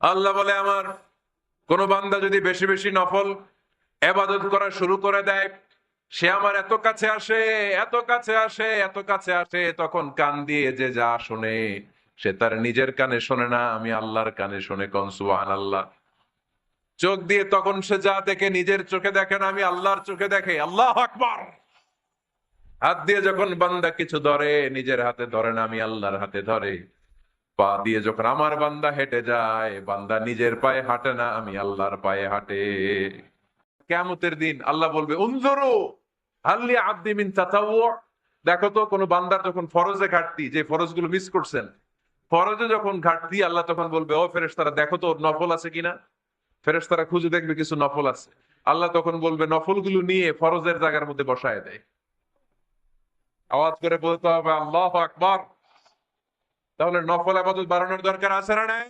আল্লাহ বলে, আমার কোন বান্দা যদি বেশি বেশি নফল ইবাদত করা শুরু করে দেয়, সে আমার এত কাছে আসে, এত কাছে আসে, এত কাছে আসে, তখন কান দিয়ে যে যা শোনে সে তার নিজের কানে শোনে না, আমি আল্লাহর কানে শোনে। কোন সুবহানাল্লাহ। চোখ দিয়ে তখন সে যা দেখে নিজের চোখে দেখে না, আমি আল্লাহর চোখে দেখে। আল্লাহু আকবার। হাত দিয়ে যখন বান্দা কিছু ধরে, নিজের হাতে ধরে না, আমি আল্লাহর হাতে ধরে। পা দিয়ে যখন আমার বান্দা হেঁটে যায়, বান্দা নিজের পায়ে হাঁটে না, আমি আল্লাহর পায়ে হাঁটে। কিয়ামতের দিন আল্লাহ বলবে, উনজুরু হাল্লি আব্দি মিন তাতাওয়ু। দেখো তো কোন বান্দার যখন ফরজে ঘাটতি, যে ফরজগুলো মিস করছেন, ফরজে যখন ঘাটতি, আল্লাহ তখন বলবে, ও ফেরেশতারা দেখো তো ওর নফল আছে কিনা। ফেরেশতারা খুঁজে দেখবে কিছু নফল আছে। আল্লাহ তখন বলবে নফলগুলো নিয়ে ফরজের জায়গার মধ্যে বসায় দেয়। আওয়াজ করে বলতে হবে আল্লাহু আকবার। তাহলে নফল ইবাদত বাড়ানোর দরকার আছে না নাই?